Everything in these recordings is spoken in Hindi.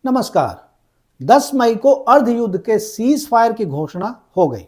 नमस्कार। 10 मई को अर्धयुद्ध के सीज फायर की घोषणा हो गई।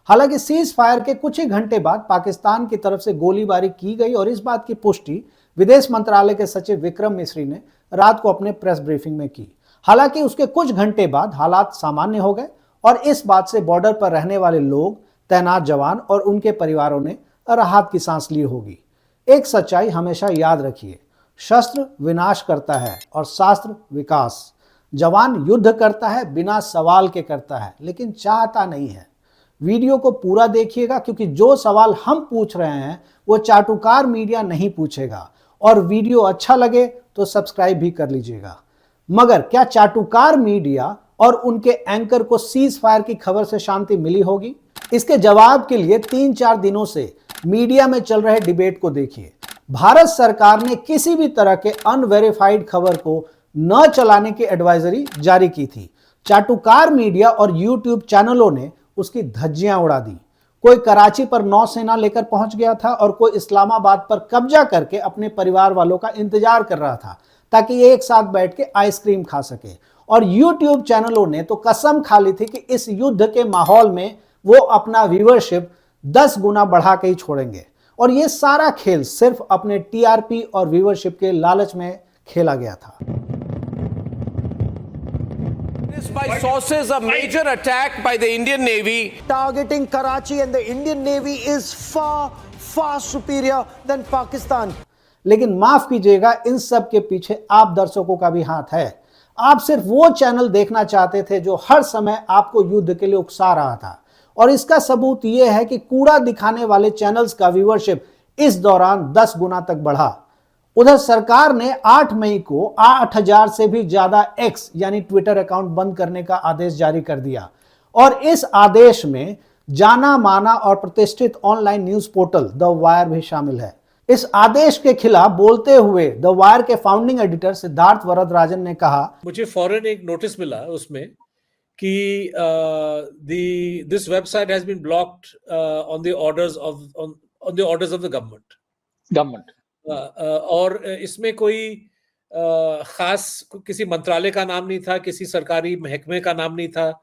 हालांकि सीज फायर के कुछ ही घंटे बाद पाकिस्तान की तरफ से गोलीबारी की गई और इस बात की पुष्टि विदेश मंत्रालय के सचिव विक्रम मिस्री ने रात को अपने प्रेस ब्रीफिंग में की। हालांकि उसके कुछ घंटे बाद हालात सामान्य हो गए और इस बात से बॉर्डर पर रहने वाले लोग, तैनात जवान और उनके परिवारों ने राहत की सांस ली होगी। एक सच्चाई हमेशा याद रखिए, शस्त्र विनाश करता है और शास्त्र विकास। जवान युद्ध करता है, बिना सवाल के करता है, लेकिन चाहता नहीं है। वीडियो को पूरा देखिएगा क्योंकि जो सवाल हम पूछ रहे हैं वो चाटुकार मीडिया नहीं पूछेगा। और वीडियो अच्छा लगे तो सब्सक्राइब भी कर लीजिएगा। मगर क्या चाटुकार मीडिया और उनके एंकर को सीज फायर की खबर से शांति मिली होगी? इसके जवाब के लिए 3-4 दिनों से मीडिया में चल रहे डिबेट को देखिए। भारत सरकार ने किसी भी तरह के अनवेरिफाइड खबर को न चलाने की एडवाइजरी जारी की थी। चाटुकार मीडिया और यूट्यूब चैनलों ने उसकी धज्जियां उड़ा दी। कोई कराची पर नौसेना लेकर पहुंच गया था और कोई इस्लामाबाद पर कब्जा करके अपने परिवार वालों का इंतजार कर रहा था ताकि ये एक साथ बैठ के आइसक्रीम खा सके। और यूट्यूब चैनलों ने तो कसम खा ली थी कि इस युद्ध के माहौल में वो अपना व्यूअरशिप 10 गुना बढ़ा के ही छोड़ेंगे। और ये सारा खेल सिर्फ अपने टीआरपी और व्यूअरशिप के लालच में खेला गया था। By sources, a major attack by the Indian Navy targeting Karachi, and the Indian Navy is far superior than Pakistan. लेकिन माफ कीजिएगा, इन सब के पीछे आप दर्शकों का भी हाथ है। आप सिर्फ वो चैनल देखना चाहते थे जो हर समय आपको युद्ध के लिए उकसा रहा था। और इसका सबूत यह है कि कूड़ा दिखाने वाले चैनल्स का व्यूअरशिप इस दौरान 10 गुना तक बढ़ा। उधर सरकार ने 8 मई को 8000 से भी ज्यादा एक्स यानी ट्विटर अकाउंट बंद करने का आदेश जारी कर दिया। और इस आदेश में जाना माना और प्रतिष्ठित online news portal the wire भी शामिल है। इस आदेश के खिलाफ बोलते हुए द वायर के फाउंडिंग एडिटर सिद्धार्थ वरदराजन ने कहा, मुझे फौरन एक नोटिस मिला उसमें कि this website has been blocked on the orders of the government. और इसमें कोई खास किसी मंत्रालय का नाम नहीं था, किसी सरकारी महकमे का नाम नहीं था,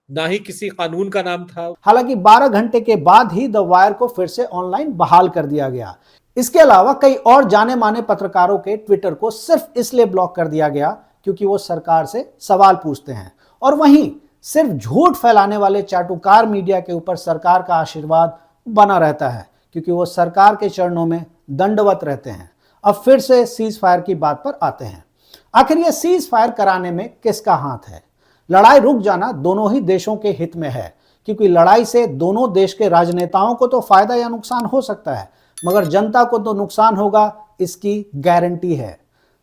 ना ही किसी कानून का नाम था। हालांकि 12 घंटे के बाद ही द वायर को फिर से ऑनलाइन बहाल कर दिया गया। इसके अलावा कई और जाने माने पत्रकारों के ट्विटर को सिर्फ इसलिए ब्लॉक कर दिया गया क्योंकि वो सरकार से सवाल पूछते हैं। और वहीं सिर्फ झूठ फैलाने वाले चाटुकार मीडिया के ऊपर सरकार का आशीर्वाद बना रहता है क्योंकि वो सरकार के चरणों में दंडवत रहते हैं। अब फिर से सीज फायर की बात पर आते हैं। आखिर ये सीज फायर कराने में किसका हाथ है? लड़ाई रुक जाना दोनों ही देशों के हित में है क्योंकि लड़ाई से दोनों देश के राजनेताओं को तो फायदा या नुकसान हो सकता है, मगर जनता को तो नुकसान होगा, इसकी गारंटी है।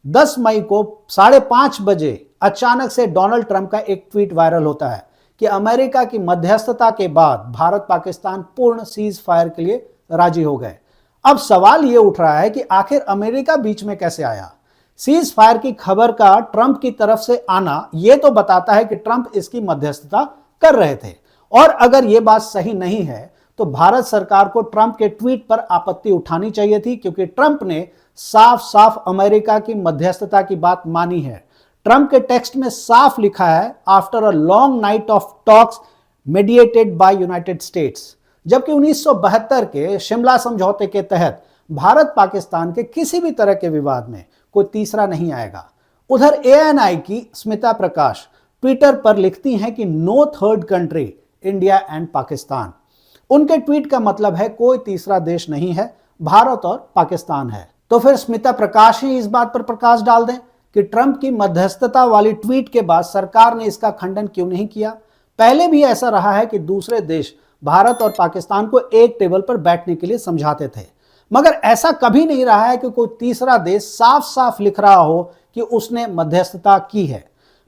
10 मई को 5:30 बजे अचानक से डोनाल्ड ट्रंप का एक ट्वीट वायरल होता है कि अमेरिका की मध्यस्थता के बाद भारत पाकिस्तान पूर्ण सीज फायर के लिए राजी हो गए। अब सवाल यह उठ रहा है कि आखिर अमेरिका बीच में कैसे आया? सीज फायर की खबर का ट्रंप की तरफ से आना यह तो बताता है कि ट्रंप इसकी मध्यस्थता कर रहे थे। और अगर यह बात सही नहीं है तो भारत सरकार को ट्रंप के ट्वीट पर आपत्ति उठानी चाहिए थी क्योंकि ट्रंप ने साफ साफ अमेरिका की मध्यस्थता की बात मानी है। ट्रंप के टेक्स्ट में साफ लिखा है, after a long night of talks mediated bye United states. जबकि 1972 के शिमला समझौते के तहत भारत पाकिस्तान के किसी भी तरह के विवाद में कोई तीसरा नहीं आएगा। उधर एएनआई की स्मिता प्रकाश ट्विटर पर लिखती हैं कि no third country, India and Pakistan. उनके ट्वीट का मतलब है कोई तीसरा देश नहीं है, भारत और पाकिस्तान है। तो फिर स्मिता प्रकाश ही इस बात पर प्रकाश डाल दें कि ट्रंप की मध्यस्थता वाली ट्वीट के बाद सरकार ने इसका खंडन क्यों नहीं किया। पहले भी ऐसा रहा है कि दूसरे देश भारत और पाकिस्तान को एक टेबल पर बैठने के लिए समझाते थे, मगर ऐसा कभी नहीं रहा है कि कोई तीसरा देश साफ साफ लिख रहा हो कि उसने मध्यस्थता की है।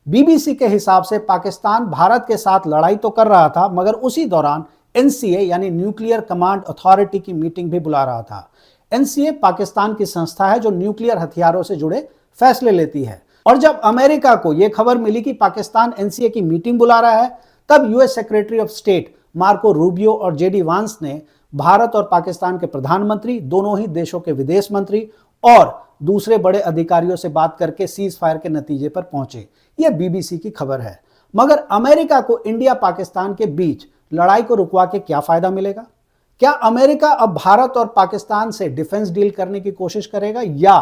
बीबीसी के हिसाब से पाकिस्तान भारत के साथ लड़ाई तो कर रहा था, मगर उसी दौरान एनसीए यानी न्यूक्लियर कमांड अथॉरिटी की मीटिंग भी बुला रहा था। एनसीए पाकिस्तान की संस्था है जो न्यूक्लियर हथियारों से जुड़े फैसले लेती है। और जब अमेरिका को यह खबर मिली कि पाकिस्तान एनसीए की मीटिंग बुला रहा है, तब US secretary of state Marco Rubio और जेडी वांस ने भारत और पाकिस्तान के प्रधानमंत्री, दोनों ही देशों के विदेश मंत्री और दूसरे बड़े अधिकारियों से बात करके सीज फायर के नतीजे पर पहुंचे। यह बीबीसी की खबर है। मगर अमेरिका को इंडिया पाकिस्तान के बीच लड़ाई को रुकवा के क्या फायदा मिलेगा? क्या अमेरिका अब भारत और पाकिस्तान से डिफेंस डील करने की कोशिश करेगा या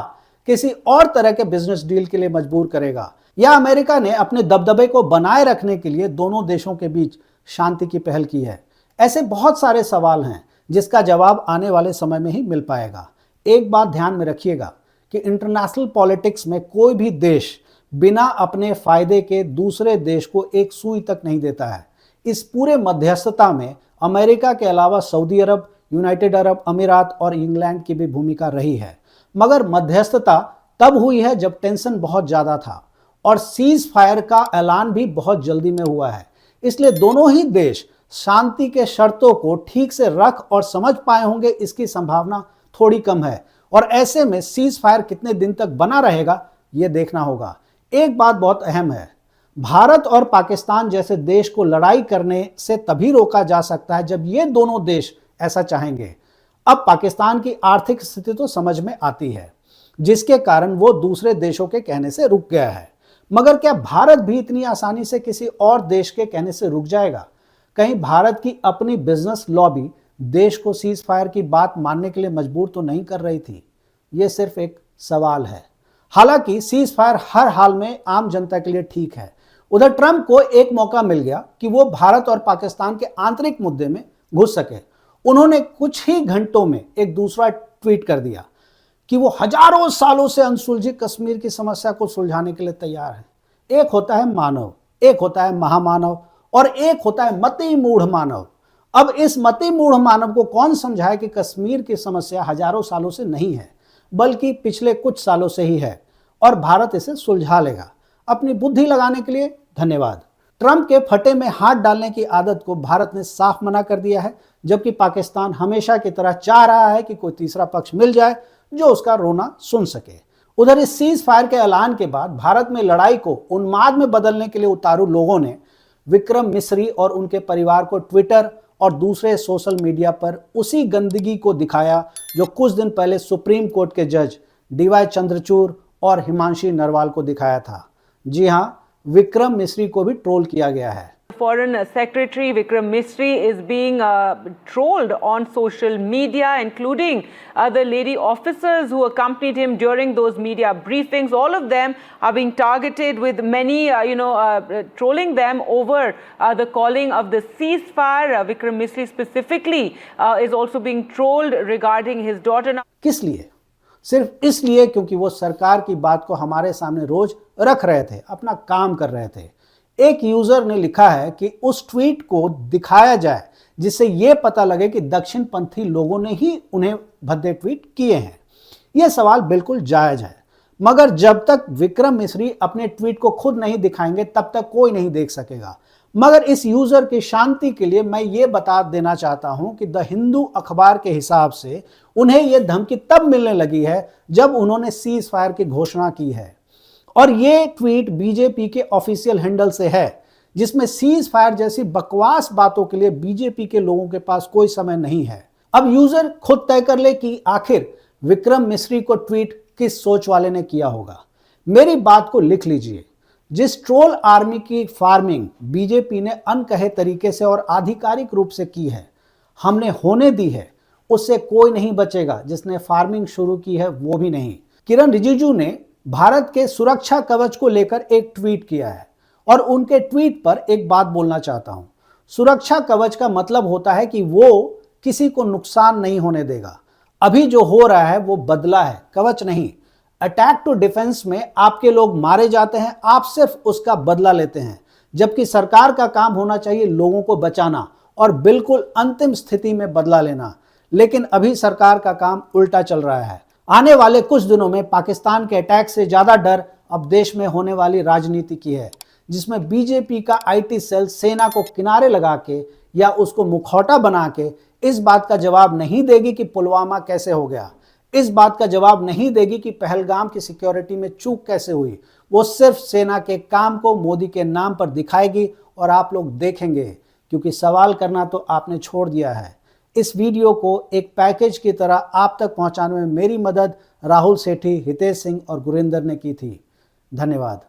किसी और तरह के बिजनेस डील के लिए मजबूर करेगा? या अमेरिका ने अपने दबदबे को बनाए रखने के लिए दोनों देशों के बीच शांति की पहल की है? ऐसे बहुत सारे सवाल हैं जिसका जवाब आने वाले समय में ही मिल पाएगा। एक बात ध्यान में रखिएगा कि इंटरनेशनल पॉलिटिक्स में कोई भी देश बिना अपने फायदे के दूसरे देश को एक सुई तक नहीं देता है। इस पूरे मध्यस्थता में अमेरिका के अलावा सऊदी अरब, यूनाइटेड अरब अमीरात और इंग्लैंड की भी भूमिका रही है। मगर मध्यस्थता तब हुई है जब टेंशन बहुत ज्यादा था और सीज फायर का ऐलान भी बहुत जल्दी में हुआ है। इसलिए दोनों ही देश शांति के शर्तों को ठीक से रख और समझ पाए होंगे, इसकी संभावना थोड़ी कम है। और ऐसे में सीज फायर कितने दिन तक बना रहेगा यह देखना होगा। एक बात बहुत अहम है, भारत और पाकिस्तान जैसे देश को लड़ाई करने से तभी रोका जा सकता है जब ये दोनों देश ऐसा चाहेंगे। अब पाकिस्तान की आर्थिक स्थिति तो समझ में आती है, जिसके कारण वो दूसरे देशों के कहने से रुक गया है। मगर क्या भारत भी इतनी आसानी से किसी और देश के कहने से रुक जाएगा? कहीं भारत की अपनी बिजनेस लॉबी देश को सीज फायर की बात मानने के लिए मजबूर तो नहीं कर रही थी? ये सिर्फ एक सवाल है। हालांकि सीज फायर हर हाल में आम जनता के लिए ठीक है। उधर ट्रंप को एक मौका मिल गया कि वो भारत और पाकिस्तान के आंतरिक मुद्दे में घुस सके। उन्होंने कुछ ही घंटों में एक दूसरा ट्वीट कर दिया कि वो हजारों सालों से अनसुलझी कश्मीर की समस्या को सुलझाने के लिए तैयार है। एक होता है मानव, एक होता है महामानव और एक होता है मति मूढ़ मानव। अब इस मति मूढ़ मानव को कौन समझाए कि कश्मीर की समस्या हजारों सालों से नहीं है, बल्कि पिछले कुछ सालों से ही है और भारत इसे सुलझा लेगा। अपनी बुद्धि लगाने के लिए धन्यवाद। ट्रंप के फटे में हाथ डालने की आदत को भारत ने साफ मना कर दिया है, जबकि पाकिस्तान हमेशा की तरह चाह रहा है कि कोई तीसरा पक्ष मिल जाए जो उसका रोना सुन सके। उधर इस सीज फायर के ऐलान के बाद भारत में लड़ाई को उन्माद में बदलने के लिए उतारू लोगों ने विक्रम मिस्री और उनके परिवार को ट्विटर और दूसरे सोशल मीडिया पर उसी गंदगी को दिखाया जो कुछ दिन पहले सुप्रीम कोर्ट के जज डीवाई चंद्रचूड़ और हिमांशी नरवाल को दिखाया था। जी हां, विक्रम मिस्री को भी ट्रोल किया गया है। Foreign Secretary Vikram Misri is being trolled on social media, including the lady officers who accompanied him during those media briefings. All of them are being targeted with many, trolling them over the calling of the ceasefire. Vikram Misri specifically is also being trolled regarding his daughter. किस लिए? सिर्फ इसलिए क्योंकि वो सरकार की बात को हमारे सामने रोज रख रहे थे, अपना काम कर रहे थे। एक यूजर ने लिखा है कि उस ट्वीट को दिखाया जाए जिससे यह पता लगे कि दक्षिणपंथी लोगों ने ही उन्हें भद्दे ट्वीट किए हैं। यह सवाल बिल्कुल जायज है, मगर जब तक विक्रम मिस्री अपने ट्वीट को खुद नहीं दिखाएंगे तब तक कोई नहीं देख सकेगा। मगर इस यूजर की शांति के लिए मैं ये बता देना चाहता हूं कि द हिंदू अखबार के हिसाब से उन्हें यह धमकी तब मिलने लगी है जब उन्होंने सीज फायर की घोषणा की है। और ये ट्वीट बीजेपी के ऑफिशियल हैंडल से है, जिसमें सीज फायर जैसी बकवास बातों के लिए बीजेपी के लोगों के पास कोई समय नहीं है। अब यूजर खुद तय कर ले कि आखिर विक्रम मिस्री को ट्वीट किस सोच वाले ने किया होगा। मेरी बात को लिख लीजिए। जिस ट्रोल आर्मी की फार्मिंग बीजेपी ने अनकहे तरीके से और आधिकारिक रूप से की है, हमने होने दी है, उससे कोई नहीं बचेगा। जिसने फार्मिंग शुरू की है वो भी नहीं। किरण रिजिजू ने भारत के सुरक्षा कवच को लेकर एक ट्वीट किया है और उनके ट्वीट पर एक बात बोलना चाहता हूं। सुरक्षा कवच का मतलब होता है कि वो किसी को नुकसान नहीं होने देगा। अभी जो हो रहा है वो बदला है, कवच नहीं। अटैक टू डिफेंस में आपके लोग मारे जाते हैं, आप सिर्फ उसका बदला लेते हैं, जबकि सरकार का काम होना चाहिए लोगों को बचाना और बिल्कुल अंतिम स्थिति में बदला लेना। लेकिन अभी सरकार का काम उल्टा चल रहा है। आने वाले कुछ दिनों में पाकिस्तान के अटैक से ज्यादा डर अब देश में होने वाली राजनीति की है, जिसमें बीजेपी का आईटी सेल सेना को किनारे लगा के या उसको मुखौटा बना के इस बात का जवाब नहीं देगी कि पुलवामा कैसे हो गया, इस बात का जवाब नहीं देगी कि पहलगाम की सिक्योरिटी में चूक कैसे हुई। वो सिर्फ सेना के काम को मोदी के नाम पर दिखाएगी और आप लोग देखेंगे, क्योंकि सवाल करना तो आपने छोड़ दिया है। इस वीडियो को एक पैकेज की तरह आप तक पहुंचाने में मेरी मदद राहुल सेठी, हितेश सिंह और गुरिंदर ने की थी। धन्यवाद।